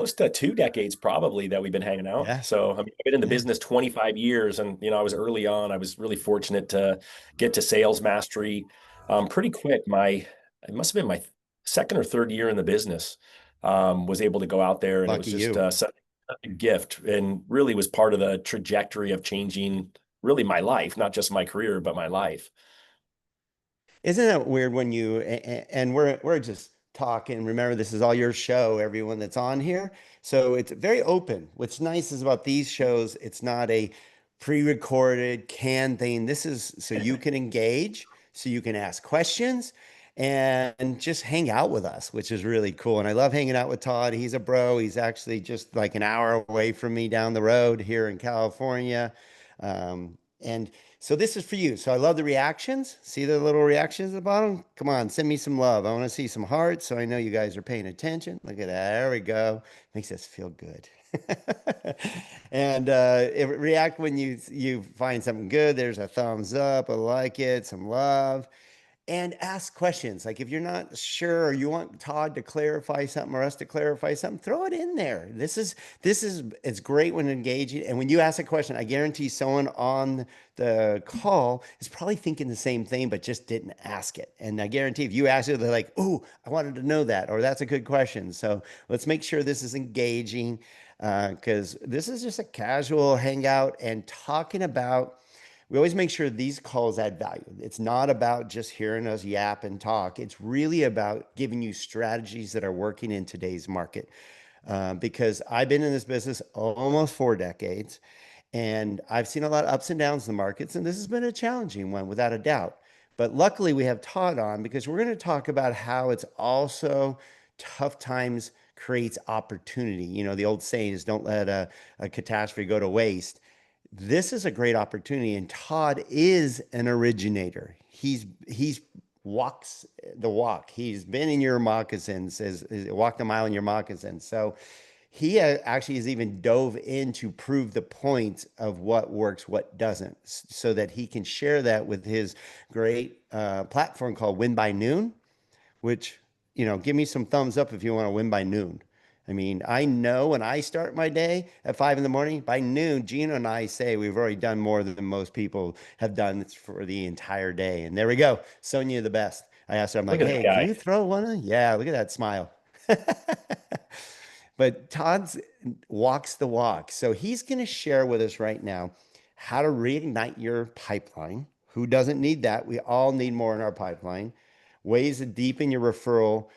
close to 2 decades probably that we've been hanging out. Yeah. So I mean, I've been in the Yeah. business 25 years, and I was early on. I was really fortunate to get to sales mastery pretty quick. It must have been my second or third year in the business. Was able to go out there, and it was Lucky just you. such a gift, and really was part of the trajectory of changing really my life, not just my career, but my life. Isn't that weird when and we're just talking. Remember, this is all your show, everyone that's on here. So it's very open. What's nice is about these shows, it's not a pre-recorded canned thing. This is so you can engage, so you can ask questions and just hang out with us, which is really cool. And I love hanging out with Todd. He's a bro. He's actually just like an hour away from me down the road here in California. And so this is for you. So I love the reactions. See the little reactions at the bottom? Come on, send me some love. I want to see some hearts so I know you guys are paying attention. Look at that. There we go. Makes us feel good. And react when you find something good. There's a thumbs up, I like it, some love and ask questions. Like if you're not sure or you want Todd to clarify something or us to clarify something, throw it in there. This is it's great when engaging. And when you ask a question, I guarantee someone on the call is probably thinking the same thing, but just didn't ask it. And I guarantee if you ask it, they're like, "Oh, I wanted to know that," or "That's a good question." So let's make sure this is engaging because this is just a casual hangout and talking about we always make sure these calls add value. It's not about just hearing us yap and talk. It's really about giving you strategies that are working in today's market. Because I've been in this business almost 4 decades, and I've seen a lot of ups and downs in the markets, and this has been a challenging one without a doubt. But luckily, we have Todd on because we're going to talk about how it's also tough times creates opportunity. You know, the old saying is don't let a catastrophe go to waste. This is a great opportunity, and Todd is an originator. He's walks the walk. He's been in your moccasins, has walked a mile in your moccasins. So he actually has even dove in to prove the point of what works, what doesn't, so that he can share that with his great platform called Win by Noon, which, give me some thumbs up if you want to win by noon. I mean, I know when I start my day at 5 in the morning, by noon, Gina and I say we've already done more than most people have done for the entire day. And there we go. Sonia, the best. I asked her, I'm Look like, at that hey, can guy. you throw one? Yeah, look at that smile. But Todd's walks the walk. So he's going to share with us right now how to reignite your pipeline. Who doesn't need that? We all need more in our pipeline. Ways to deepen your referral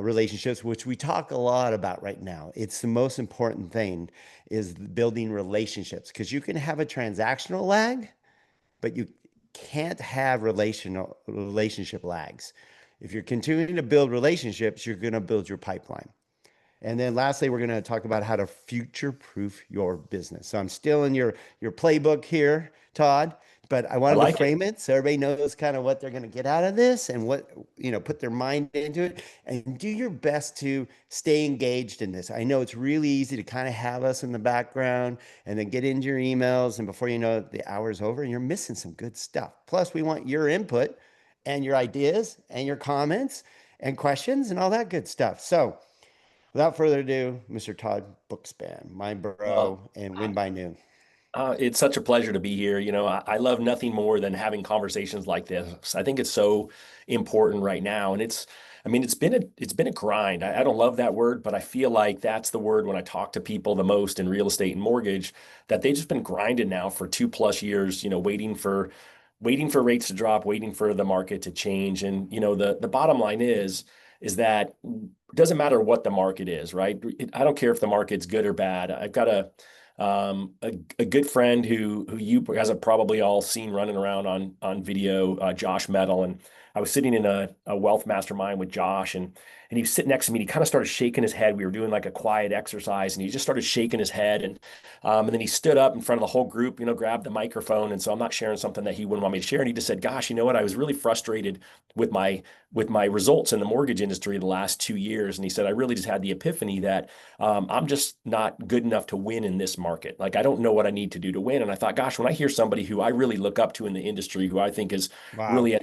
relationships, which we talk a lot about right now. It's the most important thing is building relationships because you can have a transactional lag, but you can't have relationship lags. If you're continuing to build relationships, you're going to build your pipeline. And then lastly, we're going to talk about how to future-proof your business. So I'm still in your playbook here, Todd, but I I wanted to like it. frame it so everybody knows kind of what they're going to get out of this and what, put their mind into it and do your best to stay engaged in this. I know it's really easy to kind of have us in the background and then get into your emails, and before you know it, the hour's over and you're missing some good stuff. Plus, we want your input and your ideas and your comments and questions and all that good stuff. So, without further ado, Mr. Todd Bookspan, my Well, bro, and Win by Noon. it's such a pleasure to be here. I love nothing more than having conversations like this. I think it's so important right now, and I mean, it's been a grind. I don't love that word, but I feel like that's the word when I talk to people the most in real estate and mortgage, that they've just been grinding now for 2+ years. Waiting for rates to drop, waiting for the market to change, and the bottom line is that it doesn't matter what the market is, right? I don't care if the market's good or bad. I've got a good friend who you guys have probably all seen running around on video, Josh Metal, and I was sitting in a wealth mastermind with Josh, and he was sitting next to me. And he kind of started shaking his head. We were doing like a quiet exercise, and he just started shaking his head, and then he stood up in front of the whole group, grabbed the microphone, and so I'm not sharing something that he wouldn't want me to share, and he just said, "Gosh, you know what? I was really frustrated with my results in the mortgage industry the last 2 years," and he said, "I really just had the epiphany that." I'm just not good enough to win in this market. Like, I don't know what I need to do to win. And I thought, gosh, when I hear somebody who I really look up to in the industry, who I think is Wow. really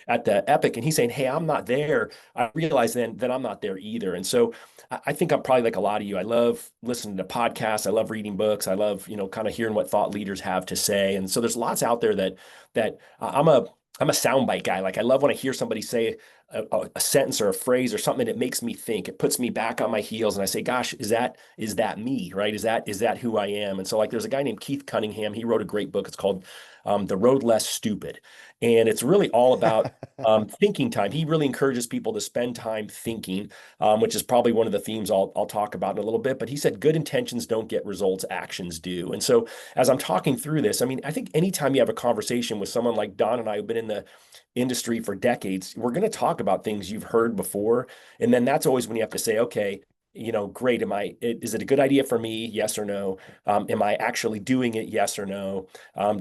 at the epic, and he's saying, "Hey, I'm not there," I realized then that then I'm not there either. And so I think I'm probably like a lot of you. I love listening to podcasts. I love reading books. I love, kind of hearing what thought leaders have to say. And so there's lots out there that I'm a soundbite guy. Like I love when I hear somebody say a sentence or a phrase or something that makes me think. It puts me back on my heels, and I say, "Gosh, is that me? Right? Is that who I am?" And so, like, there's a guy named Keith Cunningham. He wrote a great book. It's called "The Road Less Stupid," and it's really all about thinking time. He really encourages people to spend time thinking, which is probably one of the themes I'll talk about in a little bit. But he said, "Good intentions don't get results; actions do." And so, as I'm talking through this, I mean, I think anytime you have a conversation with someone like Don and I, who've been in the industry for decades, we're going to talk about things you've heard before. And then that's always when you have to say, okay, great. Is it a good idea for me? Yes or no? Am I actually doing it? Yes or no?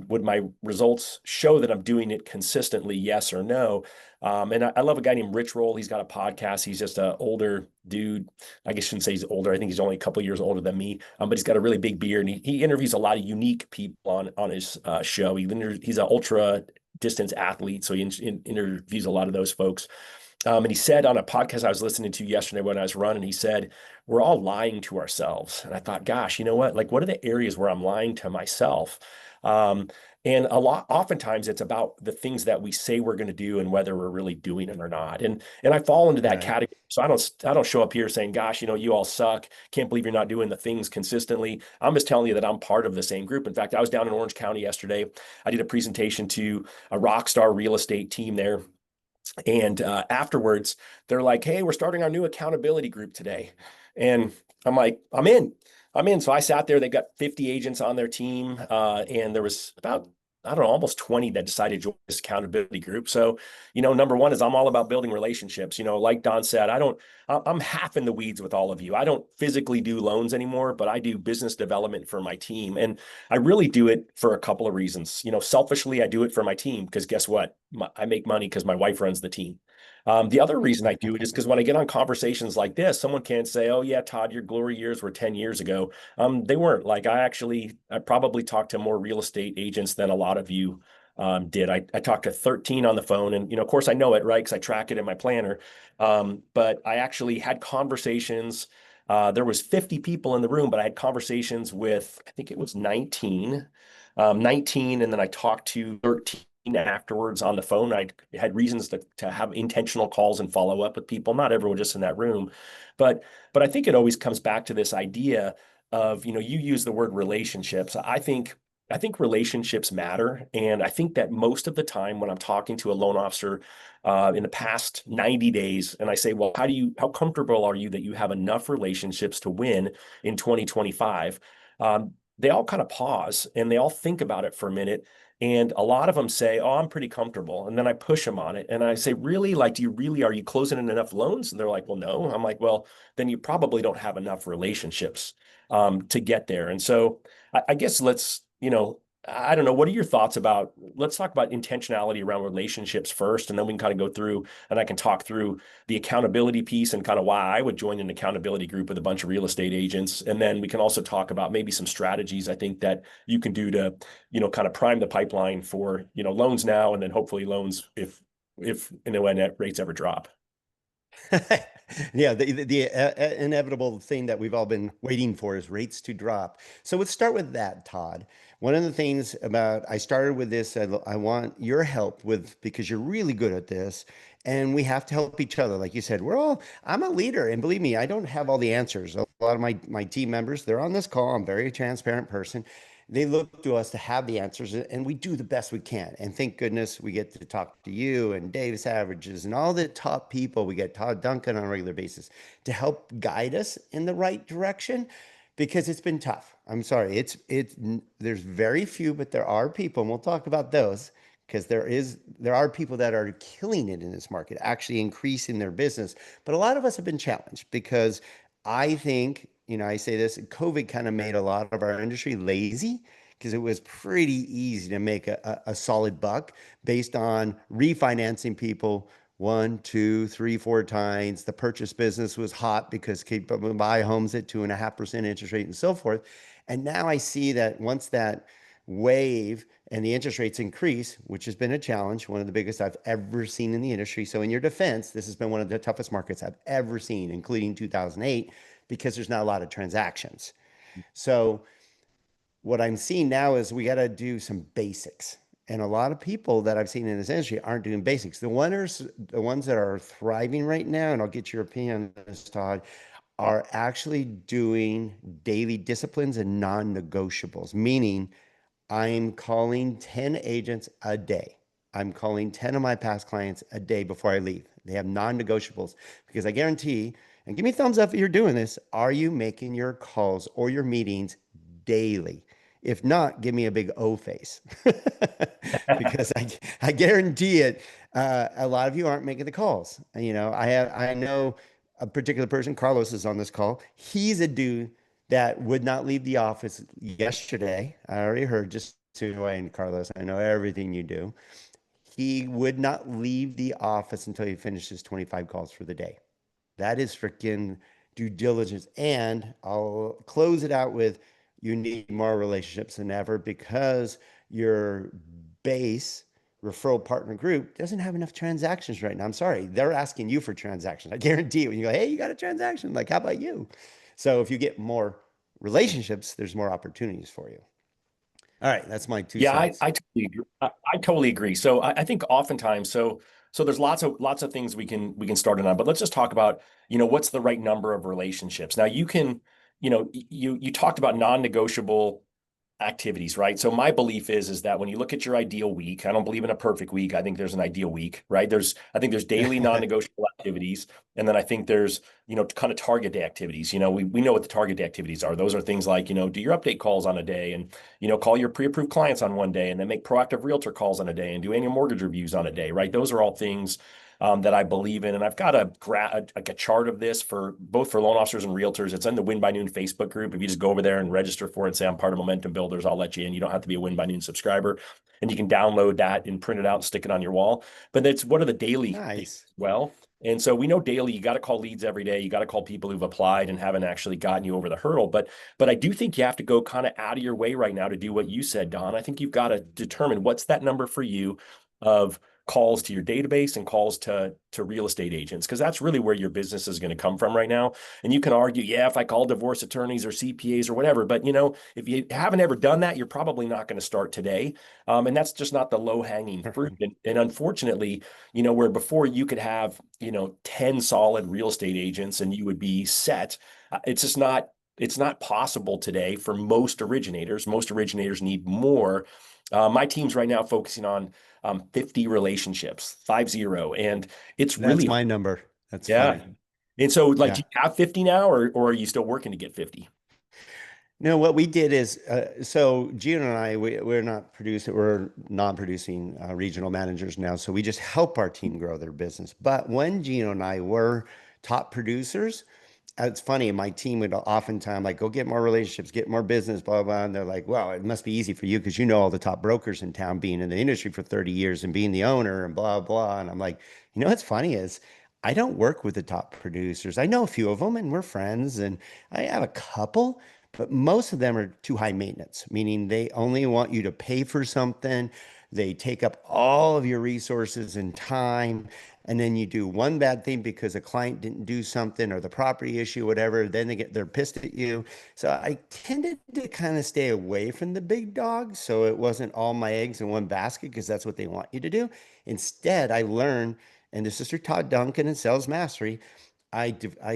Would my results show that I'm doing it consistently? Yes or no? And I love a guy named Rich Roll. He's got a podcast. He's just an older dude. I guess I shouldn't say he's older. I think he's only a couple of years older than me. But he's got a really big beard, and he interviews a lot of unique people on his show. He's an ultra distance athlete, so he interviews a lot of those folks. And he said on a podcast I was listening to yesterday when I was running, he said, "We're all lying to ourselves." And I thought, gosh, you know what? Like, what are the areas where I'm lying to myself? Um, and oftentimes it's about the things that we say we're going to do and whether we're really doing them or not. And I fall into that Right. category. So I don't show up here saying, "Gosh, you all suck. Can't believe you're not doing the things consistently." I'm just telling you that I'm part of the same group. In fact, I was down in Orange County yesterday. I did a presentation to a rock star real estate team there, and afterwards, they're like, "Hey, we're starting our new accountability group today." And I'm like, "I'm in. I'm in." So I sat there. They've got 50 agents on their team. And there was about, I don't know, almost 20 that decided to join this accountability group. So, number one is I'm all about building relationships. Like Don said, I'm half in the weeds with all of you. I don't physically do loans anymore, but I do business development for my team. And I really do it for a couple of reasons. Selfishly, I do it for my team because guess what? I make money because my wife runs the team. The other reason I do it is because when I get on conversations like this, someone can't say, "Oh yeah, Todd, your glory years were 10 years ago." They weren't. Like I probably talked to more real estate agents than a lot of you did. I talked to 13 on the phone, and of course I know it, right? Because I track it in my planner. But I actually had conversations. There was 50 people in the room, but I had conversations with, I think it was 19, and then I talked to 13 afterwards on the phone. I had reasons to have intentional calls and follow up with people, not everyone just in that room. But I think it always comes back to this idea of, you use the word relationships. I think relationships matter. And I think that most of the time when I'm talking to a loan officer in the past 90 days, and I say, "Well, how comfortable are you that you have enough relationships to win in 2025?" They all kind of pause and they all think about it for a minute. And a lot of them say, "Oh, I'm pretty comfortable." And then I push them on it. And I say, "Really? Like, are you closing in enough loans?" And they're like, "Well, no." I'm like, "Well, then you probably don't have enough relationships to get there." And so I guess I don't know. What are your thoughts let's talk about intentionality around relationships first, and then we can kind of go through and I can talk through the accountability piece and kind of why I would join an accountability group with a bunch of real estate agents. And then we can also talk about maybe some strategies I think that you can do to, kind of prime the pipeline for, loans now, and then hopefully loans if when rates ever drop. Yeah, the inevitable thing that we've all been waiting for is rates to drop. So let's start with that, Todd. One of the things about I started with this, I want your help with because you're really good at this, and we have to help each other. Like you said, I'm a leader, and believe me, I don't have all the answers. A lot of my team members, they're on this call. I'm a very transparent person. They look to us to have the answers, and we do the best we can. And thank goodness we get to talk to you and Dave Savages and all the top people. We get Todd Duncan on a regular basis to help guide us in the right direction because it's been tough. I'm sorry. There's very few, but there are people, and we'll talk about those because there are people that are killing it in this market, actually increasing their business. But a lot of us have been challenged because I think, I say this, COVID kind of made a lot of our industry lazy because it was pretty easy to make a solid buck based on refinancing people one, two, three, four times. The purchase business was hot because people would buy homes at 2.5% interest rate and so forth. And now I see that once wave and the interest rates increase, which has been a challenge, one of the biggest I've ever seen in the industry. So, in your defense, this has been one of the toughest markets I've ever seen, including 2008, because there's not a lot of transactions. So, what I'm seeing now is we got to do some basics. And a lot of people that I've seen in this industry aren't doing basics. The ones that are thriving right now, and I'll get your opinion on this, Todd, are actually doing daily disciplines and non-negotiables, meaning I'm calling 10 agents a day. I'm calling 10 of my past clients a day before I leave. They have non-negotiables because I guarantee, and give me a thumbs up if you're doing this, are you making your calls or your meetings daily? If not, give me a big O face because I guarantee it. A lot of you aren't making the calls. I know a particular person, Carlos is on this call. He's a dude that would not leave the office yesterday. I already heard, just to Wayne, Carlos, I know everything you do. He would not leave the office until he finishes 25 calls for the day. That is freaking due diligence. And I'll close it out with you need more relationships than ever because your base referral partner group doesn't have enough transactions right now. I'm sorry. They're asking you for transactions. I guarantee it. When you go, hey, you got a transaction, like, how about you? So if you get more relationships, there's more opportunities for you. All right. That's my two Yeah, cents. I totally agree. I totally agree. So I think oftentimes, so there's lots of things we can start on, but let's just talk about, what's the right number of relationships. Now you can, you talked about non-negotiable activities, right? So my belief is that when you look at your ideal week, I don't believe in a perfect week. I think there's an ideal week, right? I think there's daily non-negotiable activities, and then I think there's, kind of target day activities. We know what the target day activities are. Those are things like, do your update calls on a day, and call your pre-approved clients on one day, and then make proactive realtor calls on a day, and do annual mortgage reviews on a day, right? Those are all things that I believe in. And I've got a chart of this for both for loan officers and realtors. It's in the Win by Noon Facebook group. If you just go over there and register for it and say, I'm part of Momentum Builders, I'll let you in. You don't have to be a Win by Noon subscriber. And you can download that and print it out and stick it on your wall. But it's what are the daily things Nice. as well? And so we know daily, you got to call leads every day. You got to call people who've applied and haven't actually gotten you over the hurdle. But I do think you have to go kind of out of your way right now to do what you said, Don. I think you've got to determine what's that number for you of calls to your database and calls to real estate agents, because that's really where your business is going to come from right now. And you can argue, yeah, if I call divorce attorneys or CPAs or whatever, but if you haven't ever done that, you're probably not going to start today. And that's just not the low hanging fruit. And unfortunately, where before you could have 10 solid real estate agents and you would be set, it's not possible today for most originators. Most originators need more. My team's right now focusing on 50 relationships, 50. And it's That's really my hard. number. That's Yeah. funny. And so, like, Yeah. do you have 50 now, or are you still working to get 50? No, what we did is, so Gino and I, we're not producing, we're non-producing regional managers now. So we just help our team grow their business. But when Gino and I were top producers, it's funny, my team would oftentimes like, go get more relationships, get more business, blah, blah. And they're like, well, it must be easy for you because you know all the top brokers in town being in the industry for 30 years and being the owner and blah, blah. And I'm like, what's funny is I don't work with the top producers. I know a few of them and we're friends and I have a couple, but most of them are too high maintenance, meaning they only want you to pay for something. They take up all of your resources and time. And then you do one bad thing because a client didn't do something or the property issue, whatever. Then they're pissed at you. So I tended to kind of stay away from the big dogs. So it wasn't all my eggs in one basket because that's what they want you to do. Instead, I learned, and this is through Todd Duncan and Sales Mastery, I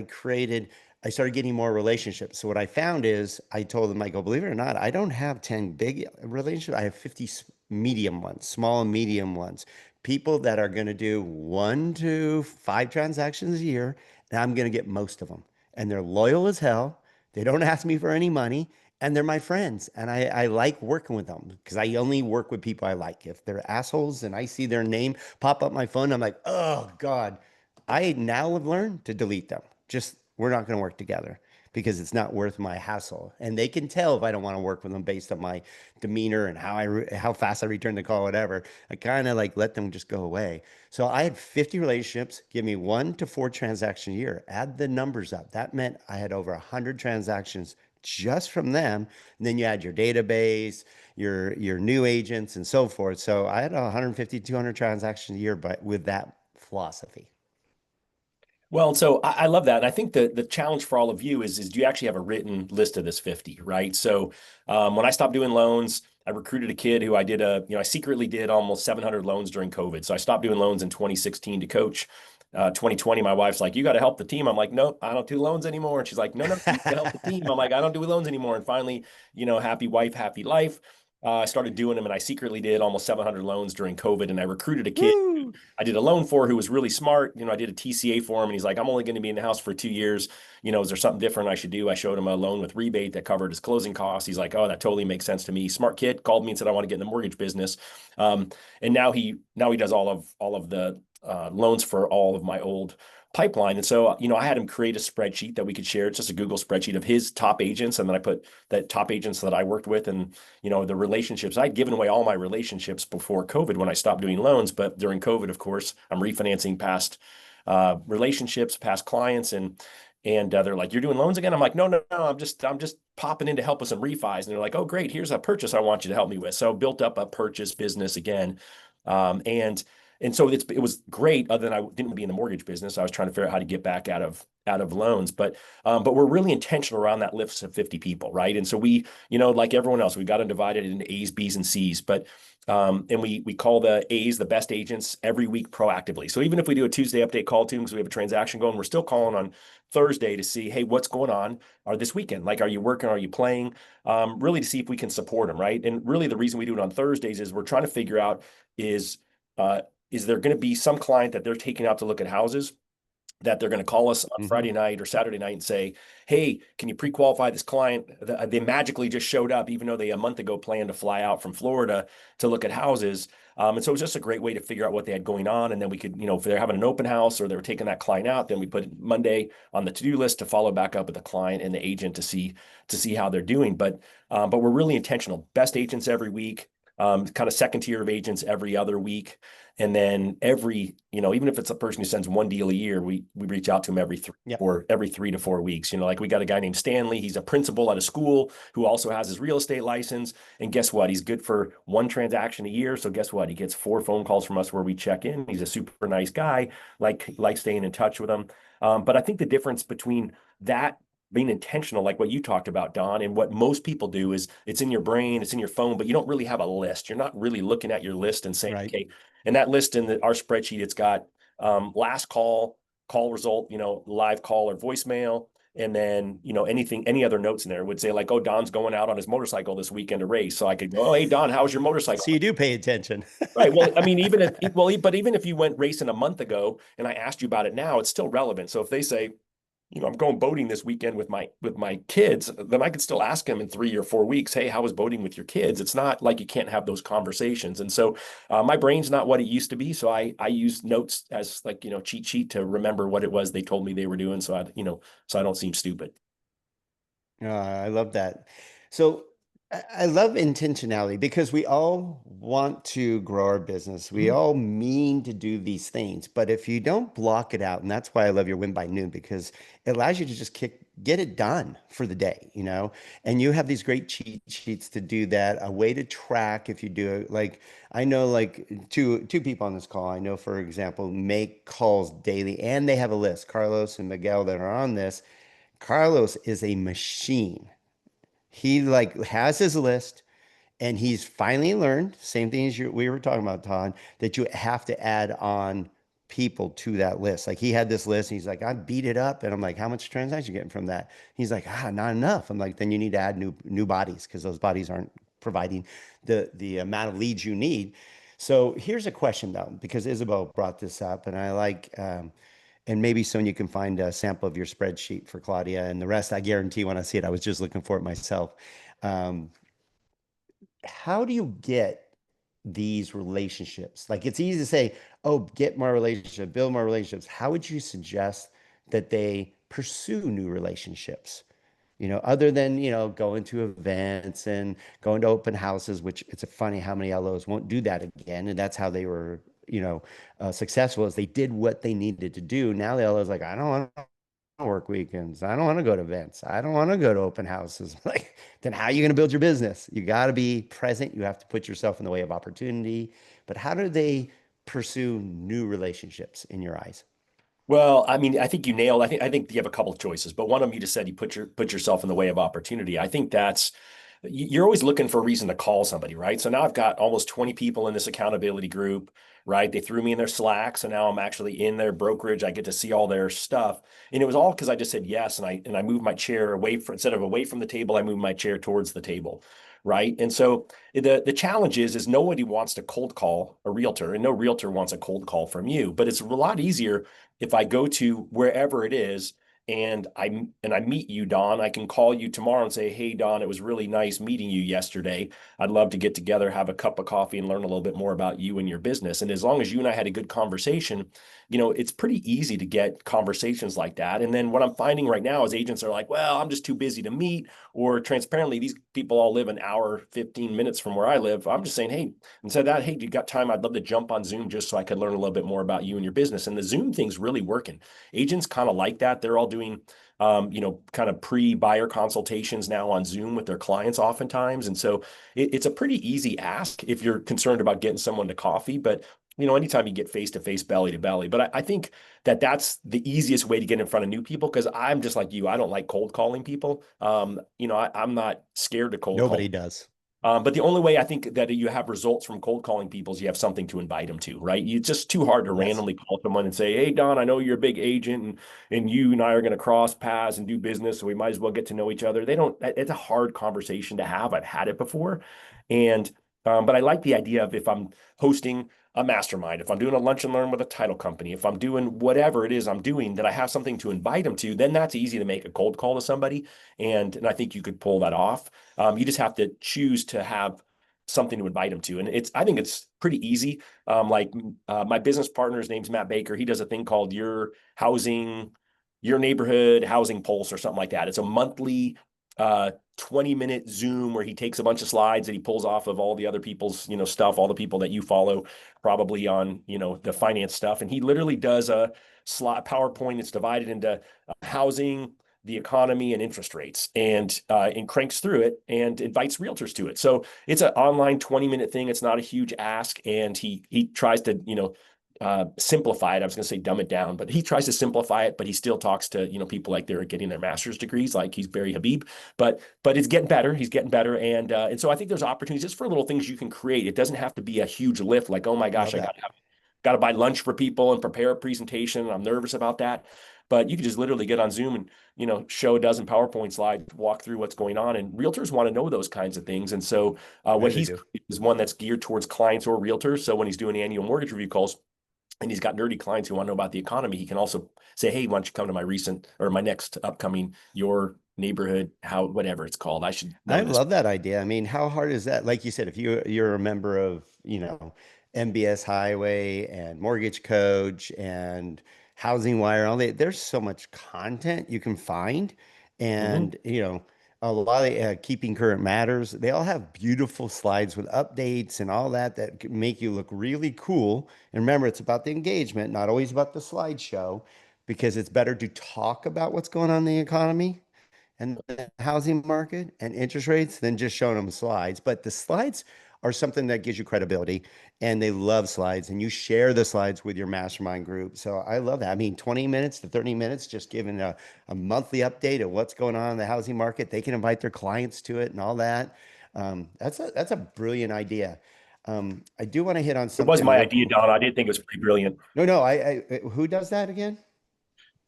created, I started getting more relationships. So what I found is I told them, I go, believe it or not, I don't have 10 big relationships. I have 50 medium ones, small and medium ones. People that are going to do 1 to 5 transactions a year, and I'm going to get most of them. And they're loyal as hell. They don't ask me for any money, and they're my friends. And I like working with them because I only work with people I like. If they're assholes and I see their name pop up my phone, I'm like, oh God, I now have learned to delete them. Just we're not going to work together because it's not worth my hassle. And they can tell if I don't want to work with them based on my demeanor and how fast I return the call, whatever. I kind of like let them just go away. So I had 50 relationships. Give me 1 to 4 transactions a year. Add the numbers up. That meant I had over 100 transactions just from them. And then you add your database, your new agents and so forth. So I had 150, 200 transactions a year, but with that philosophy. Well, so I love that. And I think the challenge for all of you is do you actually have a written list of this 50, right? So when I stopped doing loans, I recruited a kid who I secretly did almost 700 loans during COVID. So I stopped doing loans in 2016 to coach. 2020, my wife's like, you got to help the team. I'm like, nope, I don't do loans anymore. And she's like, no, you got to help the team. I'm like, I don't do loans anymore. And finally, happy wife, happy life. I started doing them and I secretly did almost 700 loans during COVID. And I recruited a kid Woo! I did a loan for who was really smart. I did a TCA for him and he's like, I'm only going to be in the house for 2 years. Is there something different I should do? I showed him a loan with rebate that covered his closing costs. He's like, oh, that totally makes sense to me. Smart kid called me and said, I want to get in the mortgage business. And now he does all of the loans for all of my old pipeline. And so, I had him create a spreadsheet that we could share. It's just a Google spreadsheet of his top agents. And then I put that top agents that I worked with and, the relationships. I'd given away all my relationships before COVID when I stopped doing loans. But during COVID, of course, I'm refinancing past relationships, past clients. And they're like, you're doing loans again? I'm like, no, I'm just popping in to help with some refis. And they're like, oh, great, here's a purchase I want you to help me with. So built up a purchase business again. Um, and and so it was great, other than I didn't be in the mortgage business. I was trying to figure out how to get back out of loans. But we're really intentional around that list of 50 people, right? And so we, like everyone else, we got them divided into A's, B's, and C's. And we call the A's the best agents every week proactively. So even if we do a Tuesday update call to them because we have a transaction going, we're still calling on Thursday to see, hey, what's going on or this weekend? Like, are you working? Are you playing? Really to see if we can support them, right? And really the reason we do it on Thursdays is we're trying to figure out is uh, is there going to be some client that they're taking out to look at houses that they're going to call us on Mhm. Friday night or Saturday night and say, hey, can you pre-qualify this client? They magically just showed up, even though they a month ago planned to fly out from Florida to look at houses. And so it was just a great way to figure out what they had going on. And then we could, if they're having an open house or they were taking that client out, then we put Monday on the to-do list to follow back up with the client and the agent to see how they're doing. But we're really intentional. Best agents every week, kind of second tier of agents every other week. And then even if it's a person who sends one deal a year, we reach out to him Yep. every 3 to 4 weeks. Like we got a guy named Stanley. He's a principal at a school who also has his real estate license. And guess what? He's good for one transaction a year. So guess what? He gets 4 phone calls from us where we check in. He's a super nice guy, like staying in touch with him. But I think the difference between that being intentional, like what you talked about, Don, and what most people do is it's in your brain, it's in your phone, but you don't really have a list. You're not really looking at your list and saying, Right. okay, and that list in our spreadsheet, it's got last call result, live call or voicemail. And then, any other notes in there would say like, oh, Don's going out on his motorcycle this weekend to race. So I could go, oh, hey, Don, how's your motorcycle? So you do pay attention. Right. Well, I mean, but even if you went racing a month ago and I asked you about it now, it's still relevant. So if they say, I'm going boating this weekend with my kids, then I could still ask them in 3 or 4 weeks, hey, how was boating with your kids? It's not like you can't have those conversations. And so my brain's not what it used to be. So I use notes as like, cheat sheet to remember what it was they told me they were doing. So I don't seem stupid. I love that. So I love intentionality because we all want to grow our business. We Mhm. all mean to do these things, but if you don't block it out, and that's why I love your win by noon because it allows you to just get it done for the day, and you have these great cheat sheets to do that, a way to track if you do it. Like I know like two people on this call, I know, for example, make calls daily and they have a list, Carlos and Miguel that are on this. Carlos is a machine. He like has his list and he's finally learned, same thing as we were talking about, Todd, that you have to add on people to that list. Like he had this list and he's like, I beat it up. And I'm like, how much transaction you getting from that? He's like, not enough. I'm like, then you need to add new bodies because those bodies aren't providing the amount of leads you need. So here's a question though, because Isabel brought this up and I like and maybe Sonia can find a sample of your spreadsheet for Claudia and the rest. I guarantee when I see it, I was just looking for it myself. Um, how do you get these relationships? Like it's easy to say, oh, get more relationship, build more relationships. How would you suggest that they pursue new relationships? Other than, going to events and going to open houses, which it's funny how many LOs won't do that again. And that's how they were, successful as they did what they needed to do. Now the LO's like, I don't want to work weekends. I don't want to go to events. I don't want to go to open houses. Like, then how are you going to build your business? You got to be present. You have to put yourself in the way of opportunity. But how do they pursue new relationships in your eyes? Well, I mean, I think you nailed. I think you have a couple of choices, but one of them you just said you put yourself in the way of opportunity. I think that's you're always looking for a reason to call somebody, right? So now I've got almost 20 people in this accountability group, right? They threw me in their Slack, so now I'm actually in their brokerage. I get to see all their stuff, and it was all because I just said yes, and I moved my chair away from instead of away from the table, I moved my chair towards the table, right? And so the challenge is nobody wants to cold call a realtor, and no realtor wants a cold call from you, but it's a lot easier if I go to wherever it is and I meet you, Don. I can call you tomorrow and say, "Hey, Don, it was really nice meeting you yesterday. I'd love to get together, have a cup of coffee, and learn a little bit more about you and your business." And as long as you and I had a good conversation, it's pretty easy to get conversations like that. And then what I'm finding right now is agents are like, "Well, I'm just too busy to meet," or transparently, these people all live an hour, 15 minutes from where I live. I'm just saying, "Hey," instead of that, "Hey, you got time? I'd love to jump on Zoom just so I could learn a little bit more about you and your business." And the Zoom thing's really working. Agents kind of like that. They're all doing, kind of pre-buyer consultations now on Zoom with their clients oftentimes. And so it's a pretty easy ask if you're concerned about getting someone to coffee. But, anytime you get face-to-face, belly to belly. But I think that that's the easiest way to get in front of new people because I'm just like you. I don't like cold calling people. I'm not scared to cold call. Nobody does. But the only way I think that you have results from cold calling people is you have something to invite them to, right? It's just too hard to Yes. randomly call someone and say, "Hey, Don, I know you're a big agent and you and I are going to cross paths and do business. So we might as well get to know each other." It's a hard conversation to have. I've had it before. But I like the idea of if I'm hosting a mastermind, if I'm doing a lunch and learn with a title company, if I'm doing whatever it is I'm doing, that I have something to invite them to, then that's easy to make a cold call to somebody. And I think you could pull that off. You just have to choose to have something to invite them to. And I think it's pretty easy. My business partner's name's Matt Baker. He does a thing called your neighborhood housing pulse or something like that. It's a monthly 20-minute Zoom where he takes a bunch of slides that he pulls off of all the other people's, stuff, all the people that you follow probably on, the finance stuff. And he literally does a slide PowerPoint. It's divided into housing, the economy, and interest rates, and cranks through it and invites realtors to it. So it's an online 20-minute thing. It's not a huge ask, and he tries to simplify it. I was going to say dumb it down, but he tries to simplify it. But he still talks to people like they're getting their master's degrees, like he's Barry Habib. But it's getting better. He's getting better, and so I think there's opportunities just for little things you can create. It doesn't have to be a huge lift, like, oh my gosh, Love I that. got to buy lunch for people and prepare a presentation. I'm nervous about that. But you can just literally get on Zoom and, show a dozen PowerPoint slides, walk through what's going on. And realtors want to know those kinds of things. And so what They he's do. is one that's geared towards clients or realtors. So when he's doing annual mortgage review calls, and he's got nerdy clients who want to know about the economy, he can also say, "Hey, why don't you come to my recent or my next upcoming your neighborhood, how whatever it's called. I should I know this." love that idea. I mean, how hard is that? Like you said, if you're a member of, MBS Highway and Mortgage Coach and Housing Wire, there's so much content you can find. Mhm. And, a lot of Keeping Current Matters, they all have beautiful slides with updates and all that can make you look really cool. And remember, it's about the engagement, not always about the slideshow, because it's better to talk about what's going on in the economy and the housing market and interest rates than just showing them slides. But the slides are something that gives you credibility, and they love slides, and you share the slides with your mastermind group. So I love that. I mean, 20 minutes to 30 minutes, just giving a monthly update of what's going on in the housing market. They can invite their clients to it and all that. That's a brilliant idea. I do want to hit on It was something my real idea, quick. Don. I did think it was pretty brilliant. No, no, who does that again?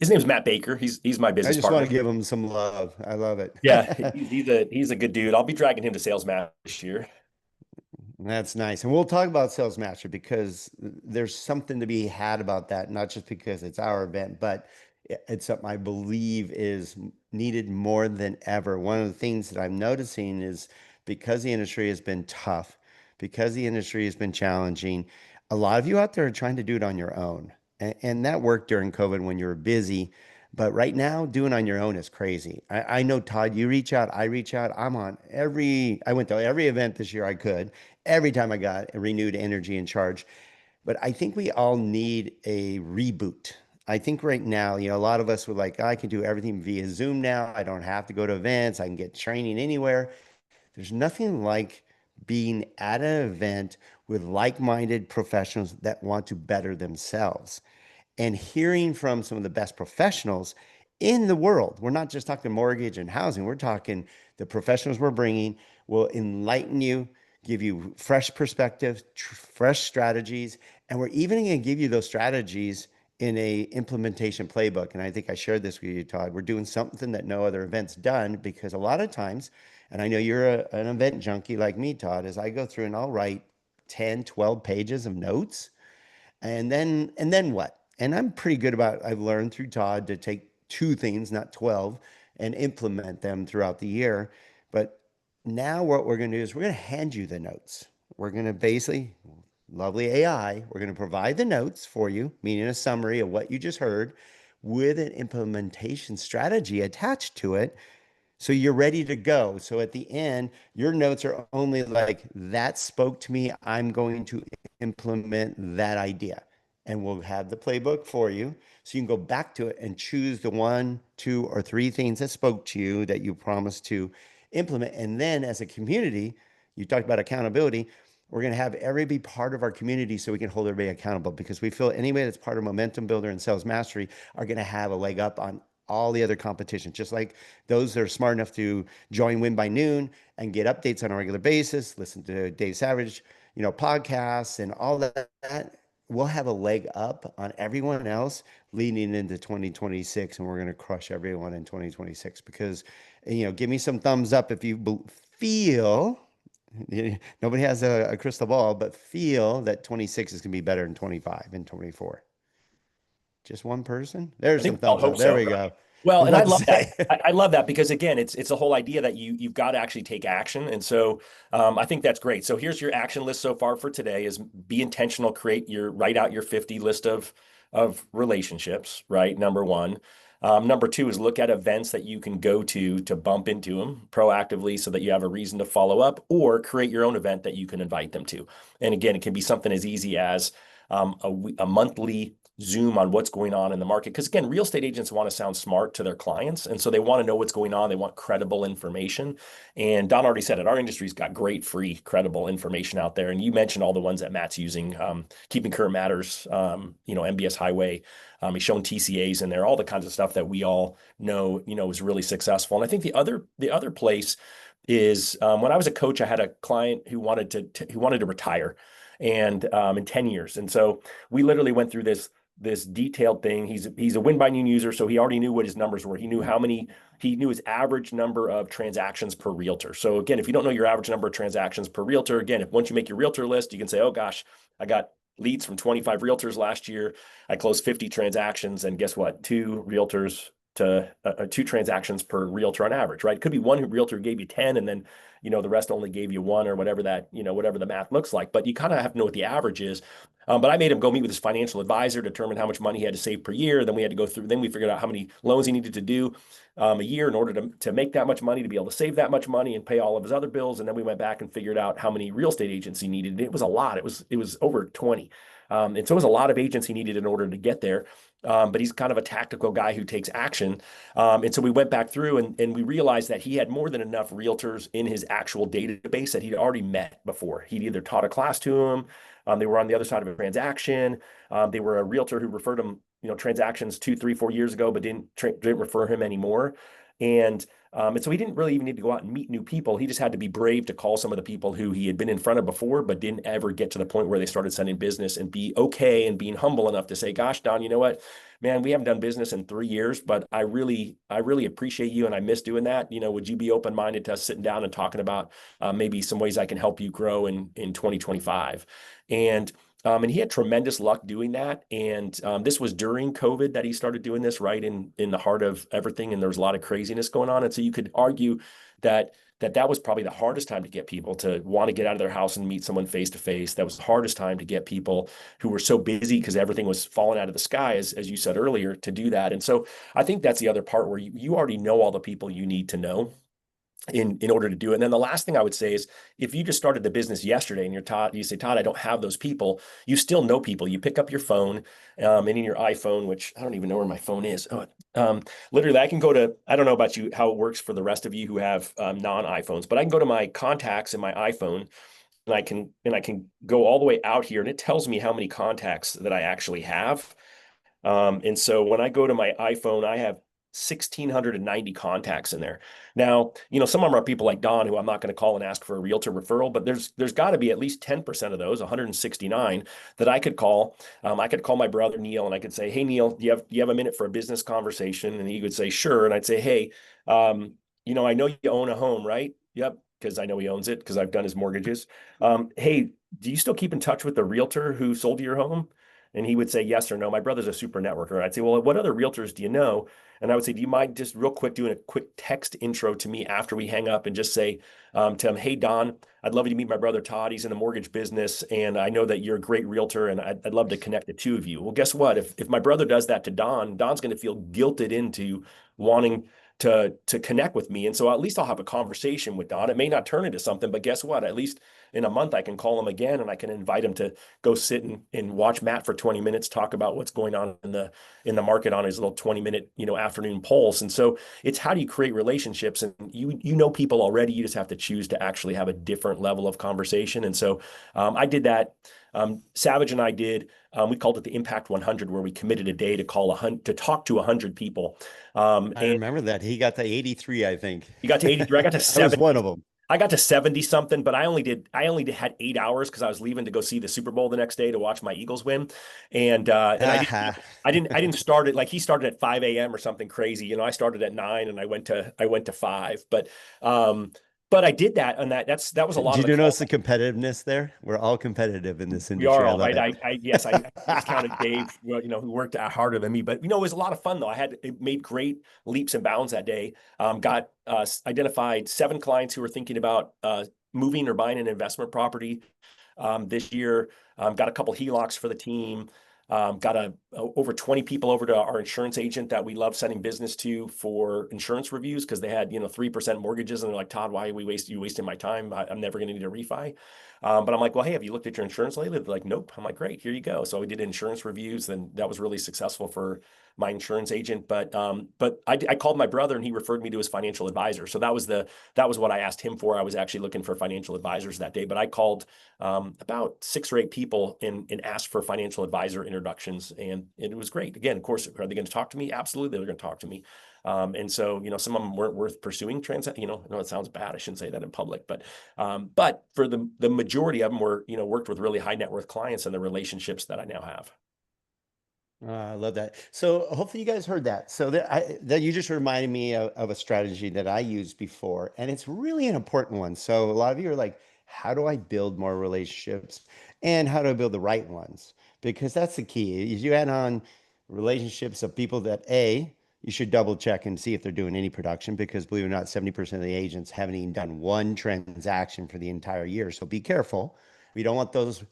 His name's Matt Baker. He's my I business just want partner. to give him some love. I love it. Yeah, he's a good dude. I'll be dragging him to Sales Match this year. That's nice. And we'll talk about Sales Master because there's something to be had about that, not just because it's our event, but it's something I believe is needed more than ever. One of the things that I'm noticing is because the industry has been tough, because the industry has been challenging, a lot of you out there are trying to do it on your own. And that worked during COVID when you were busy. But right now, doing on your own is crazy. I know, Todd, you reach out, I reach out. I went to every event this year I could every time I got a renewed energy and charge. But I think we all need a reboot. I think right now, a lot of us were like, I can do everything via Zoom now. I don't have to go to events. I can get training anywhere. There's nothing like being at an event with like-minded professionals that want to better themselves and hearing from some of the best professionals in the world. We're not just talking mortgage and housing. We're talking the professionals we're bringing will enlighten you, give you fresh perspectives, fresh strategies, and we're even going to give you those strategies in a implementation playbook. And I think I shared this with you, Todd. We're doing something that no other event's done because a lot of times, and I know you're an event junkie like me, Todd, as I go through and I'll write 10, 12 pages of notes and then what? And I'm pretty good about, I've learned through Todd to take two things, not 12, and implement them throughout the year. But now what we're going to do is we're going to hand you the notes. We're going to basically, lovely AI, we're going to provide the notes for you, meaning a summary of what you just heard with an implementation strategy attached to it, so you're ready to go. So at the end, your notes are only like, that spoke to me. I'm going to implement that idea. And we'll have the playbook for you. So you can go back to it and choose the one, two, or three things that spoke to you that you promised to implement. And then as a community, you talked about accountability. We're going to have everybody be part of our community so we can hold everybody accountable because we feel anybody that's part of Momentum Builder and Sales Mastery are going to have a leg up on all the other competition, just like those that are smart enough to join Win by Noon and get updates on a regular basis, listen to Dave Savage, podcasts and all that. We'll have a leg up on everyone else leading into 2026, and we're going to crush everyone in 2026 because, give me some thumbs up if you feel, nobody has a crystal ball, but feel that 26 is going to be better than 25 and 24. Just one person? I There's think some we all thumbs up. hope There so. we go. Well, and I Let's love that. say. I love that because again, it's the whole idea that you've got to actually take action, and so I think that's great. So here's your action list so far for today: is be intentional, write out your 50 list of relationships. Right, number one. Number two is look at events that you can go to bump into them proactively so that you have a reason to follow up, or create your own event that you can invite them to. And again, it can be something as easy as a monthly Zoom on what's going on in the market. Because again, real estate agents want to sound smart to their clients. And so they want to know what's going on. They want credible information. And Don already said it, our industry's got great, free, credible information out there. And you mentioned all the ones that Matt's using, Keeping Current Matters, MBS Highway. He's shown TCAs in there, all the kinds of stuff that we all know, is really successful. And I think the other place is when I was a coach, I had a client who wanted to retire and in 10 years. And so we literally went through this detailed thing. He's a Win by Noon user, so he already knew what his numbers were. He knew his average number of transactions per realtor. So again, if you don't know your average number of transactions per realtor, again, if once you make your realtor list, you can say, oh gosh, I got leads from 25 realtors last year. I closed 50 transactions, and guess what? Two transactions per realtor on average, right? It could be one realtor gave you 10 and then, the rest only gave you one or whatever whatever the math looks like. But you kind of have to know what the average is. But I made him go meet with his financial advisor, determine how much money he had to save per year. Then we had to go through, then we figured out how many loans he needed to do a year in order to make that much money, to be able to save that much money and pay all of his other bills. And then we went back and figured out how many real estate agents he needed. It was a lot. It was over 20. And so it was a lot of agents he needed in order to get there. But he's kind of a tactical guy who takes action. And so we went back through and we realized that he had more than enough realtors in his actual database that he'd already met before. He'd either taught a class to them, they were on the other side of a transaction. They were a realtor who referred him, transactions 2, 3, 4 years ago, but didn't refer him anymore. And so he didn't really even need to go out and meet new people. He just had to be brave to call some of the people who he had been in front of before, but didn't ever get to the point where they started sending business, and be okay and being humble enough to say, gosh, Don, you know what, man, we haven't done business in 3 years, but I really appreciate you. And I miss doing that. Would you be open-minded to us sitting down and talking about maybe some ways I can help you grow in 2025? And he had tremendous luck doing that. And this was during COVID that he started doing this, right in the heart of everything. And there was a lot of craziness going on. And so you could argue that was probably the hardest time to get people to want to get out of their house and meet someone face to face. That was the hardest time to get people who were so busy because everything was falling out of the sky, as you said earlier, to do that. And so I think that's the other part where you already know all the people you need to know. in order to do it. And then the last thing I would say is if you just started the business yesterday and you say, Todd, I don't have those people, you still know people. You pick up your phone and in your iPhone, which I don't even know where my phone is. Literally, I can go to, I don't know about you, how it works for the rest of you who have non-iPhones, but I can go to my contacts in my iPhone and I can go all the way out here and it tells me how many contacts that I actually have. And so when I go to my iPhone, I have 1,690 contacts in there. Now, some of them are people like Don, who I'm not going to call and ask for a realtor referral, but there's got to be at least 10% of those, 169, that I could call. I could call my brother Neil and I could say, hey, Neil, do you have a minute for a business conversation? And he would say, sure. And I'd say, hey, I know you own a home, right? Yep. Because I know he owns it because I've done his mortgages. Hey, do you still keep in touch with the realtor who sold you your home? And he would say yes or no. My brother's a super networker. I'd say, well, what other realtors do you know? And I would say, do you mind just real quick doing a quick text intro to me after we hang up and just say to him, hey, Don, I'd love you to meet my brother Todd. He's in the mortgage business. And I know that you're a great realtor and I'd love to connect the two of you. Well, guess what? If my brother does that to Don, Don's going to feel guilted into wanting to connect with me. And so at least I'll have a conversation with Don. It may not turn into something, but guess what? At least in a month, I can call him again and I can invite him to go sit and watch Matt for 20 minutes, talk about what's going on in the market on his little 20-minute, afternoon pulse. And so it's how do you create relationships? And you know people already, you just have to choose to actually have a different level of conversation. And so I did that. Savage and I did. We called it the Impact 100, where we committed a day to talk to 100 people. I And remember that. He got to 83, I think. you got to 83. I got to I was 70. one of them. I got to 70 something, but I only had 8 hours because I was leaving to go see the Super Bowl the next day to watch my Eagles win. And I didn't, Aha. I didn't start it like he started at 5 a.m. or something crazy. I started at 9 and I went to 5. But I did that and that was a lot of Did the you call. notice the competitiveness there? We're all competitive in this We are industry. I all love right. it. I yes, I discounted Dave, who worked harder than me, but it was a lot of fun though. It made great leaps and bounds that day. Got identified 7 clients who were thinking about moving or buying an investment property this year. Got a couple HELOCs for the team. Got over 20 people over to our insurance agent that we love sending business to for insurance reviews because they had 3% mortgages and they're like, Todd, why are you wasting my time? I'm never going to need a refi. But I'm like, well, hey, have you looked at your insurance lately? They're like, nope. I'm like, great, here you go. So we did insurance reviews, and that was really successful for my insurance agent. But I called my brother, and he referred me to his financial advisor. So that was what I asked him for. I was actually looking for financial advisors that day, but I called about 6 or 8 people and asked for financial advisor introductions, and it was great. Again, of course, are they going to talk to me? Absolutely, they're going to talk to me. And so, some of them weren't worth pursuing I know it sounds bad. I shouldn't say that in public, but for the majority of them were, worked with really high net worth clients and the relationships that I now have. I love that. So hopefully you guys heard that. So that you just reminded me of a strategy that I used before, and it's really an important one. So a lot of you are like, how do I build more relationships and how do I build the right ones? Because that's the key. Is you add on relationships of people that you should double check and see if they're doing any production because believe it or not, 70% of the agents haven't even done one transaction for the entire year. So be careful. We don't want those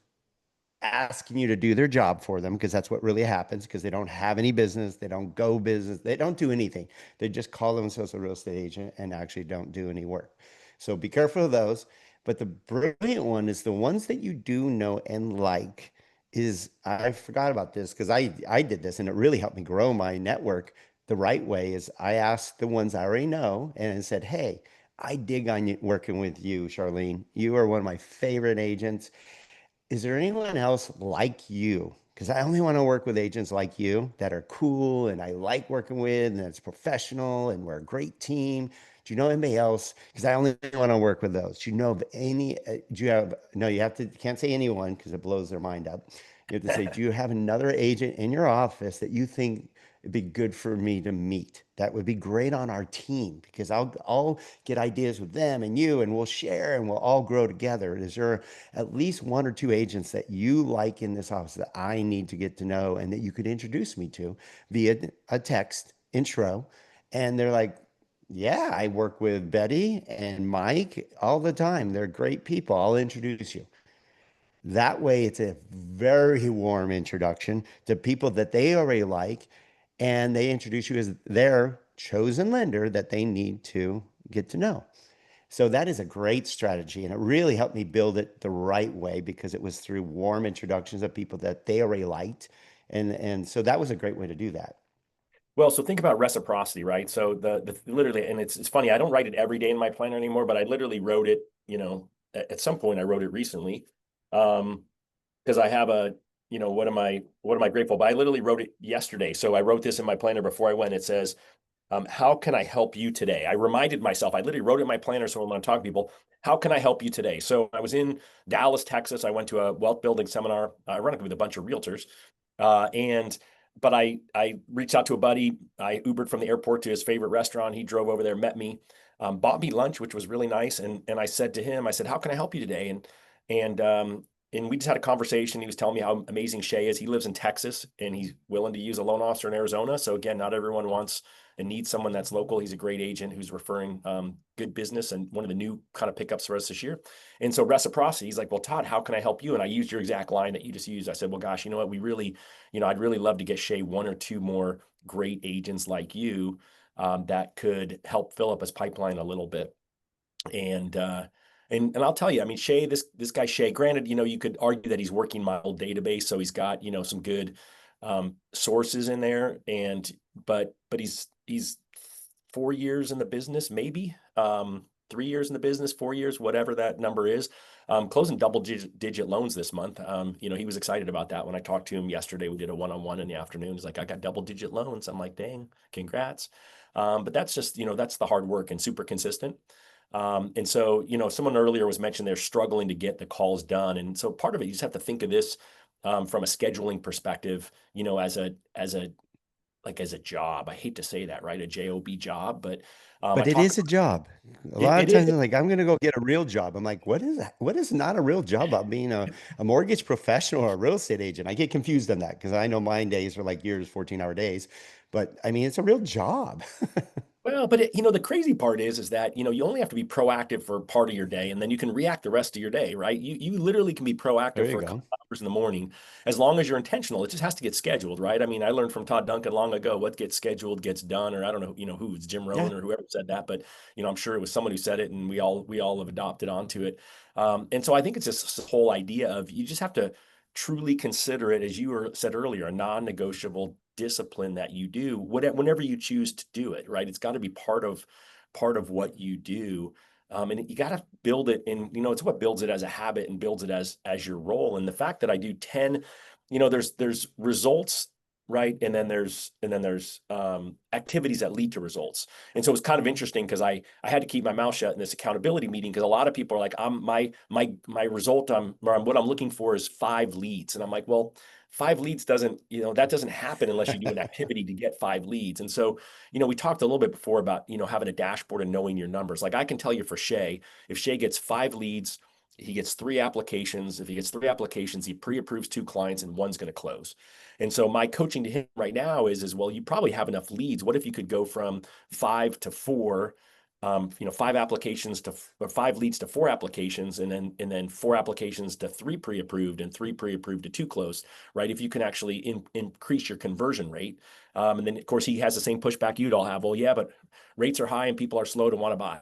asking you to do their job for them because that's what really happens because they don't have any business, they don't go business, they don't do anything. They just call themselves a real estate agent and actually don't do any work. So be careful of those. But the brilliant one is the ones that you do know and like is I forgot about this because I did this and it really helped me grow my network the right way is I asked the ones I already know and I said, hey, I dig on you working with you, Charlene. You are one of my favorite agents. Is there anyone else like you? Because I only want to work with agents like you that are cool and I like working with and it's professional and we're a great team. Do you know anybody else? Because I only want to work with those. Do you know of any? Do you have? No, can't say anyone because it blows their mind up. You have to say, do you have another agent in your office that you think it'd be good for me to meet? That would be great on our team because I'll get ideas with them and you, and we'll share and we'll all grow together. Is there at least 1 or 2 agents that you like in this office that I need to get to know and that you could introduce me to via a text intro? And they're like, yeah, I work with Betty and Mike all the time. They're great people. I'll introduce you. That way, it's a very warm introduction to people that they already like, and they introduce you as their chosen lender that they need to get to know. So that is a great strategy. And it really helped me build it the right way because it was through warm introductions of people that they already liked. And so that was a great way to do that. Well, so think about reciprocity, right? So the literally, and it's funny, I don't write it every day in my planner anymore, but I literally wrote it, at some point I wrote it recently. Because I have what am I grateful? But I literally wrote it yesterday. So I wrote this in my planner before I went. It says, how can I help you today? I reminded myself, I literally wrote it in my planner. So when I'm talking to people, how can I help you today? So I was in Dallas, Texas. I went to a wealth building seminar, ironically with a bunch of realtors. And but I reached out to a buddy. I Ubered from the airport to his favorite restaurant. He drove over there, met me, bought me lunch, which was really nice. And I said to him, I said, how can I help you today? And we just had a conversation. He was telling me how amazing Shay is. He lives in Texas and he's willing to use a loan officer in Arizona. So again, not everyone wants and needs someone that's local. He's a great agent who's referring good business and one of the new kind of pickups for us this year. And so reciprocity, he's like, well, Todd, how can I help you? And I used your exact line that you just used. I said, well, gosh, you know what? I'd really love to get Shay one or two more great agents like you that could help fill up his pipeline a little bit. And and I'll tell you, I mean, Shay, this guy Shay, granted, you could argue that he's working my old database, so he's got, some good sources in there. But he's 4 years in the business, maybe 3 years in the business, 4 years, whatever that number is. Closing double digit loans this month. He was excited about that when I talked to him yesterday. We did a one-on-one in the afternoon. He's like, I got double digit loans. I'm like, dang, congrats. But that's just, that's the hard work and super consistent. And so, someone earlier was mentioned they're struggling to get the calls done. And so part of it, you just have to think of this from a scheduling perspective, as a job. I hate to say that, right? A job job, but I But it talk is a about job. A it, lot of it is. times I'm like, I'm gonna go get a real job. I'm like, what is that? What is not a real job about being a mortgage professional or a real estate agent? I get confused on that because I know mine days are like yours, 14-hour days. But I mean, it's a real job. Well, but the crazy part is that, you only have to be proactive for part of your day and then you can react the rest of your day, right? You literally can be There proactive you for a couple go. hours in the morning as long as you're intentional. It just has to get scheduled, right? I mean, I learned from Todd Duncan long ago, what gets scheduled gets done, or I don't know, who, it's Jim Yeah. Rohn or whoever said that, but I'm sure it was someone who said it and we all have adopted onto it. And so I think it's just this whole idea of you just have to truly consider it, as you said earlier, a non-negotiable discipline that you do whenever you choose to do it, right? It's got to be part of what you do. And you got to build it in, it's what builds it as a habit and builds it as your role. And the fact that I do 10, there's results, right? And then there's activities that lead to results. And so it's kind of interesting because I had to keep my mouth shut in this accountability meeting because a lot of people are like, my result, what I'm looking for is 5 leads. And I'm like, well, 5 leads doesn't, that doesn't happen unless you do an activity to get 5 leads. And so, we talked a little bit before about, having a dashboard and knowing your numbers. Like I can tell you for Shay, if Shay gets 5 leads, he gets 3 applications. If he gets 3 applications, he pre-approves 2 clients and one's going to close. And so my coaching to him right now is, well, you probably have enough leads. What if you could go from 5 to 4, 5 applications to or 5 leads to 4 applications, and then 4 applications to 3 pre-approved and 3 pre-approved to 2 closed, right? If you can actually increase your conversion rate. And then of course he has the same pushback you'd all have. Well, yeah, but rates are high and people are slow to want to buy.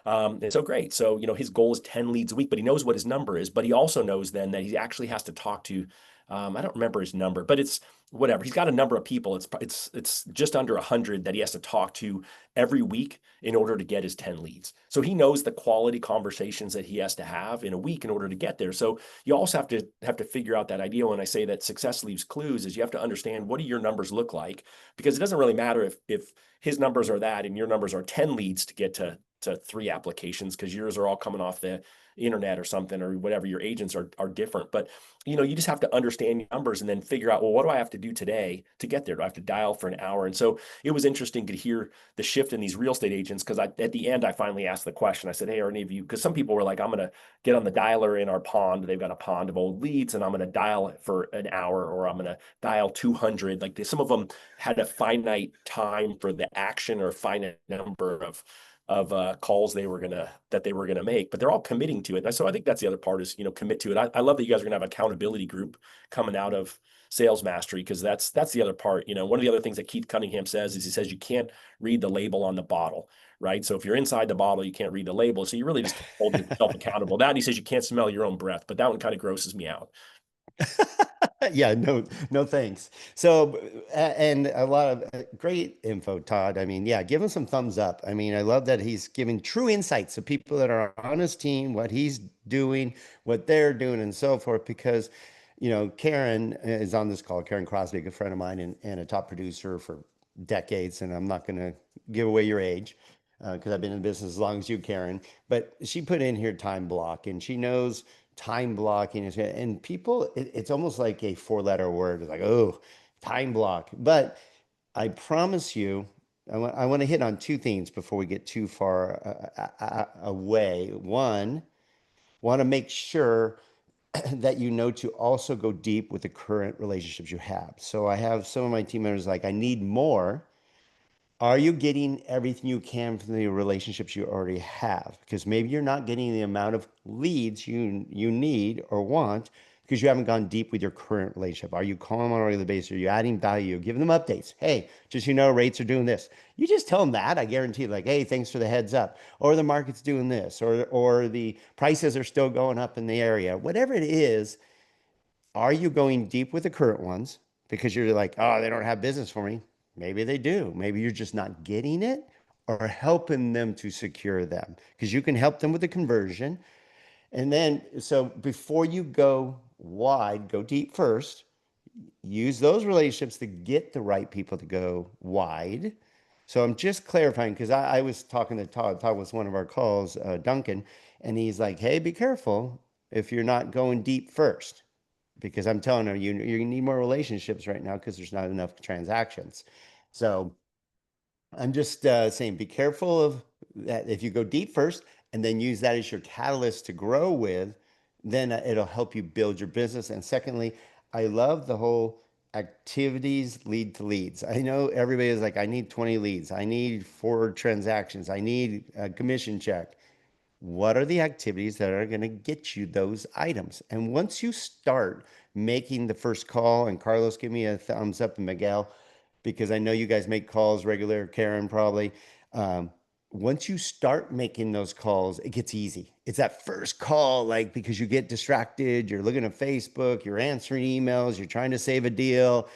And so great. So, his goal is 10 leads a week, but he knows what his number is. But he also knows then that he actually has to talk to, I don't remember his number, but it's whatever. He's got a number of people. It's just under 100 that he has to talk to every week in order to get his 10 leads. So he knows the quality conversations that he has to have in a week in order to get there. So you also have to figure out that idea. When I say that success leaves clues, is you have to understand, what do your numbers look like? Because it doesn't really matter if his numbers are that and your numbers are 10 leads to get to 3 applications, because yours are all coming off the internet or something, or whatever. Your agents are different. But you just have to understand your numbers and then figure out, well, what do I have to do today to get there? Do I have to dial for an hour? And so it was interesting to hear the shift in these real estate agents, because at the end I finally asked the question. I said, hey, are any of you, because some people were like, I'm going to get on the dialer in our pond, they've got a pond of old leads, and I'm going to dial it for an hour, or I'm going to dial 200. Like some of them had a finite time for the action, or a finite number of calls they were gonna make, but they're all committing to it. And so I think that's the other part, is commit to it. I love that you guys are gonna have an accountability group coming out of Sales Mastery, because that's the other part. One of the other things that Keith Cunningham says is, he says you can't read the label on the bottle, right? So if you're inside the bottle, you can't read the label. So you really just can't hold yourself accountable. That, and he says you can't smell your own breath, but that one kind of grosses me out. Yeah, no, no thanks. So, and a lot of great info, Todd. I mean, yeah, give him some thumbs up. I mean, I love that he's giving true insights to people that are on his team, what he's doing, what they're doing, and so forth. Because, Karen is on this call. Karen Crosby, a good friend of mine and a top producer for decades. And I'm not going to give away your age because I've been in business as long as you, Karen. But she put in here time block, and she knows time blocking is, and people, it's almost like a four-letter word. It's like, oh, time block. But I promise you, I want to hit on two things before we get too far away. One, want to make sure that you know to also go deep with the current relationships you have. So I have some of my team members like, I need more. Are you getting everything you can from the relationships you already have? Because maybe you're not getting the amount of leads you need or want because you haven't gone deep with your current relationship. Are you calling them on a regular basis? Are you adding value? Giving them updates. Hey, just rates are doing this. You just tell them that. I guarantee, like, hey, thanks for the heads up, or the market's doing this, or the prices are still going up in the area. Whatever it is, are you going deep with the current ones because you're like, oh, they don't have business for me? Maybe they do. Maybe you're just not getting it or helping them to secure them because you can help them with the conversion. And then, so before you go wide, go deep first. Use those relationships to get the right people to go wide. So I'm just clarifying because I was talking to Todd. Todd was one of our calls, Duncan, and he's like, hey, be careful if you're not going deep first because I'm telling you need more relationships right now because there's not enough transactions. So I'm just saying, be careful of that. If you go deep first and then use that as your catalyst to grow with, then it'll help you build your business. And secondly, I love the whole activities lead to leads. I know everybody is like, I need 20 leads. I need 4 transactions. I need a commission check. What are the activities that are going to get you those items? And once you start making the first call, and Carlos, give me a thumbs up, and Miguel, because I know you guys make calls regular, Karen probably. Um, Once you start making those calls, it gets easy. It's that first call, like because you get distracted, you're looking at Facebook, you're answering emails, you're trying to save a deal.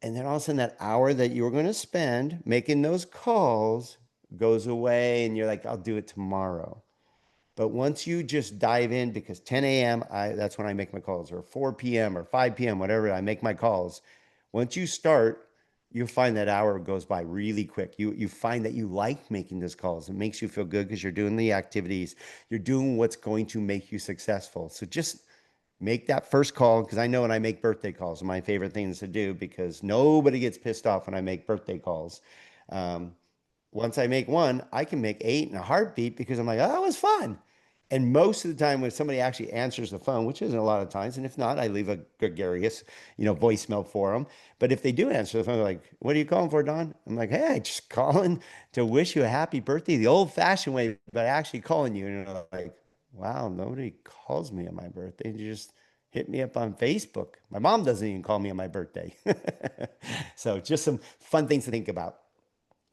And then all of a sudden, that hour that you were going to spend making those calls goes away, and you're like, I'll do it tomorrow. But once you just dive in, because 10 a.m., that's when I make my calls, or 4 p.m. or 5 p.m., whatever, I make my calls. Once you start, you'll find that hour goes by really quick. You find that you like making those calls. It makes you feel good because you're doing the activities. You're doing what's going to make you successful. So just make that first call because I know when I make birthday calls, my favorite things to do because nobody gets pissed off when I make birthday calls. Um, Once I make one, I can make 8 in a heartbeat because I'm like, oh, that was fun. And most of the time, when somebody actually answers the phone, which isn't a lot of times, and if not, I leave a gregarious, voicemail for them. But if they do answer the phone, they're like, "What are you calling for, Don?" I'm like, "Hey, I just calling to wish you a happy birthday, the old-fashioned way, but actually calling you." And they're like, "Wow, nobody calls me on my birthday. You just hit me up on Facebook. My mom doesn't even call me on my birthday." So just some fun things to think about.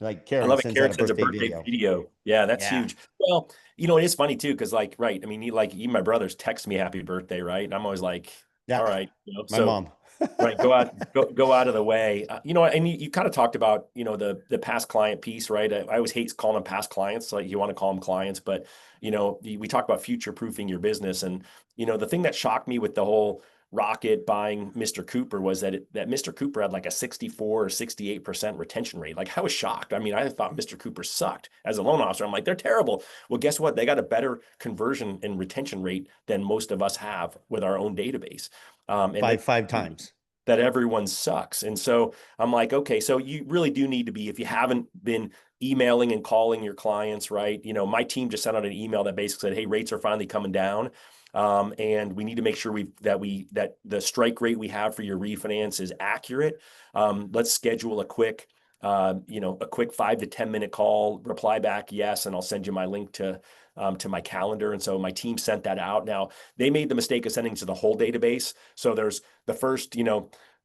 Like I Karen love it. sends out Karen a sends a birthday birthday video. video. Yeah, that's Yeah. huge. Well, it is funny too, because like, right. I mean, like even my brothers text me happy birthday, right? And I'm always like, all Yeah. right, My so mom. right, go out of the way. And you kind of talked about, the past client piece, right? I always hate calling them past clients, like you want to call them clients, but we talk about future proofing your business. And the thing that shocked me with the whole Rocket buying Mr. Cooper was that Mr. Cooper had like a 64 or 68% retention rate. Like I was shocked. I mean, I thought Mr. Cooper sucked as a loan officer. I'm like, they're terrible. Well, guess what? They got a better conversion and retention rate than most of us have with our own database. And they Five times. that everyone sucks. And so I'm like, okay, so you really do need to be, if you haven't been emailing and calling your clients, right? My team just sent out an email that basically said, hey, rates are finally coming down. And we need to make sure that the strike rate we have for your refinance is accurate. Let's schedule a quick 5 to 10 minute call, reply back yes, and I'll send you my link to my calendar. And so my team sent that out. Now they made the mistake of sending to the whole database. So there's the first,